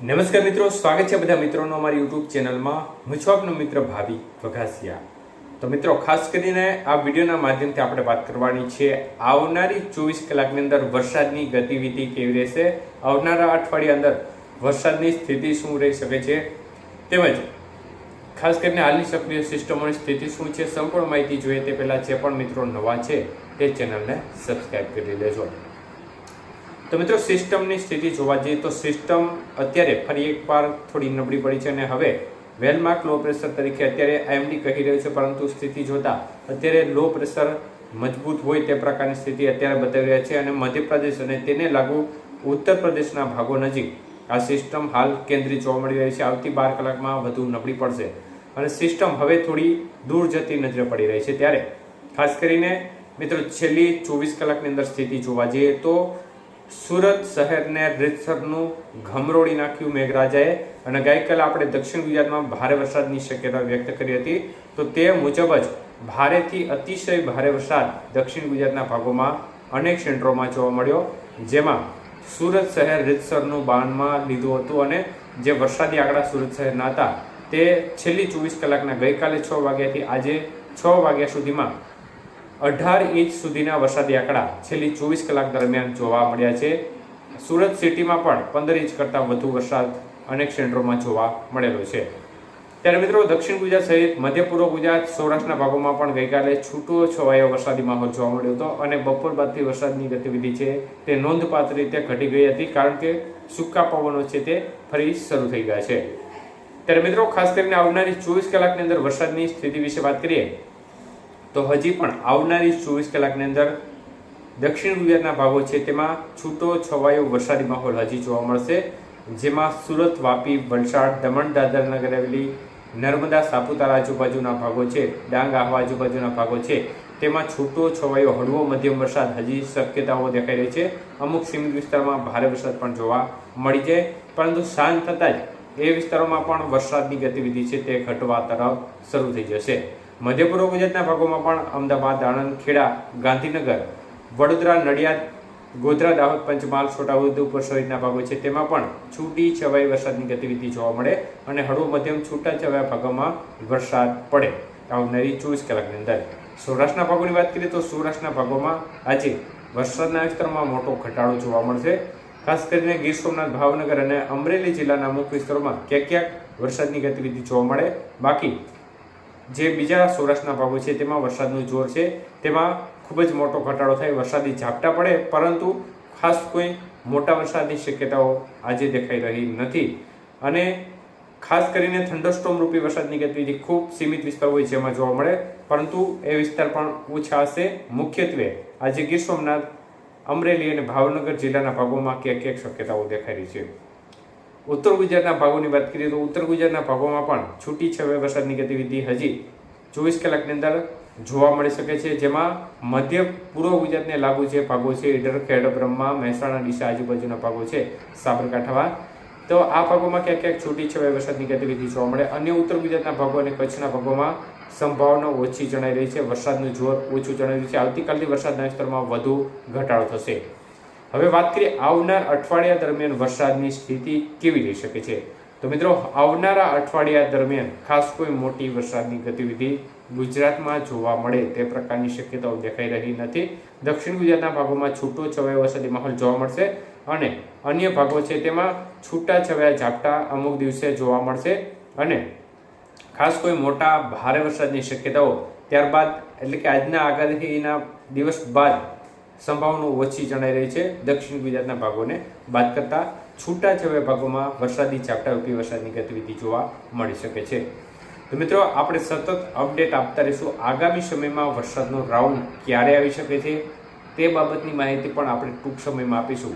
નમસ્કાર મિત્રો, સ્વાગત છે બધા મિત્રોનો અમારી યુટ્યુબ ચેનલમાં। હું છું આપનો મિત્ર ભાવી વઘાસિયા। તો મિત્રો, ખાસ કરીને આ વિડીયોના માધ્યમથી આપણે વાત કરવાની છે આવનારી 24 કલાકની અંદર વરસાદની ગતિવિધિ કેવી રહેશે, આવનારા અઠવાડિયા અંદર વરસાદની સ્થિતિ શું રહી શકે છે, તેમજ ખાસ કરીને હાલની સક્રિય સિસ્ટમોની સ્થિતિ શું છે, સંપૂર્ણ માહિતી જોઈએ તે પહેલાં જે પણ મિત્રો નવા છે તે ચેનલને સબસ્ક્રાઈબ કરી લેજો। તો મિત્રો, સિસ્ટમની સ્થિતિ જોવા જઈએ તો સિસ્ટમ અત્યારે ફરી એકવાર થોડી નબળી પડી છે અને હવે વેલમાર્ક લો પ્રેશર તરીકે અત્યારે આઈએમડી કહી રહ્યું છે, પરંતુ સ્થિતિ જોતા અત્યારે લો પ્રેશર મજબૂત હોય તે પ્રકારની સ્થિતિ અત્યારે બતાવી રહ્યા છે અને મધ્યપ્રદેશ અને તેને લાગુ ઉત્તર પ્રદેશના ભાગો નજીક આ સિસ્ટમ હાલ કેન્દ્રિત જોવા મળી રહી છે। આવતી 12 કલાકમાં વધુ નબળી પડશે અને સિસ્ટમ હવે થોડી દૂર જતી નજરે પડી રહી છે। ત્યારે ખાસ કરીને મિત્રો છેલ્લી 24 કલાકની અંદર સ્થિતિ જોવા જઈએ તો સુરત શહેરને રીતસરનું ઘમરોળી નાખ્યું મેઘરાજાએ અને ગઈકાલે આપણે દક્ષિણ ગુજરાતમાં ભારે વરસાદની શક્યતા વ્યક્ત કરી હતી, તો તે મુજબ જ ભારેથી અતિશય ભારે વરસાદ દક્ષિણ ગુજરાતના ભાગોમાં અનેક સેન્ટરોમાં જોવા મળ્યો, જેમાં સુરત શહેર રીતસરનું બાનમાં લીધું હતું અને જે વરસાદી આંકડા સુરત શહેરના હતા તે છેલ્લી 24 કલાકના ગઈકાલે 6 વાગ્યાથી આજે 6 વાગ્યા સુધીમાં 18 ઇંચ સુધીના વરસાદી આંકડા છેલ્લી 24 કલાક દરમિયાન જોવા મળ્યા છે। સુરત સિટીમાં પણ 15 ઇંચ કરતાં વધુ વરસાદ અનેક સેન્ટરોમાં જોવા મળેલો છે। ત્યારે મિત્રો, દક્ષિણ ગુજરાત સહિત મધ્ય પૂર્વ ગુજરાત, સૌરાષ્ટ્રના ભાગોમાં પણ ગઈકાલે છૂટો છવાયો વરસાદી માહોલ જોવા મળ્યો હતો અને બપોર બાદથી વરસાદની ગતિવિધિ છે તે નોંધપાત્ર રીતે ઘટી ગઈ હતી, કારણ કે સૂકા પવનો છે તે ફરી શરૂ થઈ ગયા છે। ત્યારે મિત્રો, ખાસ કરીને આવનારી 24 કલાકની અંદર વરસાદની સ્થિતિ વિશે વાત કરીએ તો હજી પણ આવનારી 24 કલાકની અંદર દક્ષિણ ગુજરાતના ભાગો છે તેમાં છૂટો છવાયો વરસાદી માહોલ હજી જોવા મળશે, જેમાં સુરત, વાપી, વલસાડ, દમણ, દાદરા નગર હવેલી, નર્મદા, સાપુતારા આજુબાજુના ભાગો છે, ડાંગ, આહવા આજુબાજુના ભાગો છે તેમાં છૂટો છવાયો હળવો મધ્યમ વરસાદ હજી શક્યતાઓ દેખાઈ રહી છે। અમુક સીમિત વિસ્તારમાં ભારે વરસાદ પણ જોવા મળી જાય, પરંતુ સાંજ થતાં જ એ વિસ્તારોમાં પણ વરસાદની ગતિવિધિ છે તે ઘટવા તરફ શરૂ થઈ જશે। મધ્ય પૂર્વ ગુજરાતના ભાગોમાં પણ અમદાવાદ, આણંદ, ખેડા, ગાંધીનગર, વડોદરા, નડિયાદ, ગોધરા, દાહોદ, પંચમહાલ, છોટાઉદેપુર સહિતના ભાગો છે તેમાં પણ છૂટી છવાઈ વરસાદની ગતિવિધિ જોવા મળે અને હળવો મધ્યમ છૂટા છવાયા ભાગોમાં વરસાદ પડે આવનારી 24 કલાકની અંદર। સૌરાષ્ટ્રના ભાગોની વાત કરીએ તો સૌરાષ્ટ્રના ભાગોમાં આજે વરસાદના વિસ્તારોમાં મોટો ઘટાડો જોવા મળશે। ખાસ કરીને ગીર સોમનાથ, ભાવનગર અને અમરેલી જિલ્લાના અમુક વિસ્તારોમાં ક્યાંક ક્યાંક વરસાદની ગતિવિધિ જોવા મળે, બાકી જે બીજા સૌરાષ્ટ્રના ભાગો છે તેમાં વરસાદનું જોર છે તેમાં ખૂબ જ મોટો ઘટાડો થાય, વરસાદી ઝાપટા પડે, પરંતુ ખાસ કોઈ મોટા વરસાદની શક્યતાઓ આજે દેખાઈ રહી નથી અને ખાસ કરીને થંડરસ્ટોર્મ રૂપી વરસાદની ગતિવિધિ ખૂબ સીમિત વિસ્તાર હોય જેમાં જોવા મળે, પરંતુ એ વિસ્તાર પણ ઓછા હશે। મુખ્યત્વે આજે ગીર સોમનાથ, અમરેલી અને ભાવનગર જિલ્લાના ભાગોમાં ક્યાંક ક્યાંક શક્યતાઓ દેખાઈ રહી છે। ઉત્તર ગુજરાતના ભાગોની વાત કરીએ તો ઉત્તર ગુજરાતના ભાગોમાં પણ છૂટી છવાઈ વરસાદની ગતિવિધિ હજી 24 કલાકની અંદર જોવા મળી શકે છે, જેમાં મધ્ય પૂર્વ ગુજરાતને લાગુ જે ભાગો છે ઈડર, ખેડ, બ્રહ્મા, મહેસાણા, ડીસા આજુબાજુના ભાગો છે, સાબરકાંઠા, તો આ ભાગોમાં ક્યાંક ક્યાંક છૂટી છવાઈ વરસાદની ગતિવિધિ જોવા મળે। અન્ય ઉત્તર ગુજરાતના ભાગો અને કચ્છના ભાગોમાં સંભાવના ઓછી જણાઈ રહી છે, વરસાદનું જોર ઓછું જણાઈ રહ્યું છે। આવતીકાલથી વરસાદના વિસ્તારમાં વધુ ઘટાડો થશે। હવે વાત કરીએ આવનાર અઠવાડિયા દરમિયાન વરસાદની સ્થિતિ કેવી રહી શકે છે, તો મિત્રો આવનારા અઠવાડિયા દરમિયાન ખાસ કોઈ મોટી વરસાદની ગતિવિધિ ગુજરાતમાં જોવા મળે તે પ્રકારની શક્યતાઓ દેખાઈ રહી નથી। દક્ષિણ ગુજરાતના ભાગોમાં છૂટો છવાયો વરસાદી માહોલ જોવા મળશે અને અન્ય ભાગો છે તેમાં છૂટા છવાયા ઝાપટા અમુક દિવસે જોવા મળશે અને ખાસ કોઈ મોટા ભારે વરસાદની શક્યતાઓ ત્યારબાદ એટલે કે આજના આગાહીના દિવસ બાદ સંભાવના ઓછી જણાઈ રહી છે। દક્ષિણ ગુજરાતના ભાગોને બાદ કરતા છૂટા છવાયા ભાગોમાં વરસાદી ઝાપટા રૂપી વરસાદની ગતિવિધિ જોવા મળી શકે છે। તો મિત્રો, આપણે સતત અપડેટ આપતા રહીશું। આગામી સમયમાં વરસાદનો રાઉન્ડ ક્યારે આવી શકે છે તે બાબતની માહિતી પણ આપણે ટૂંક સમયમાં આપીશું।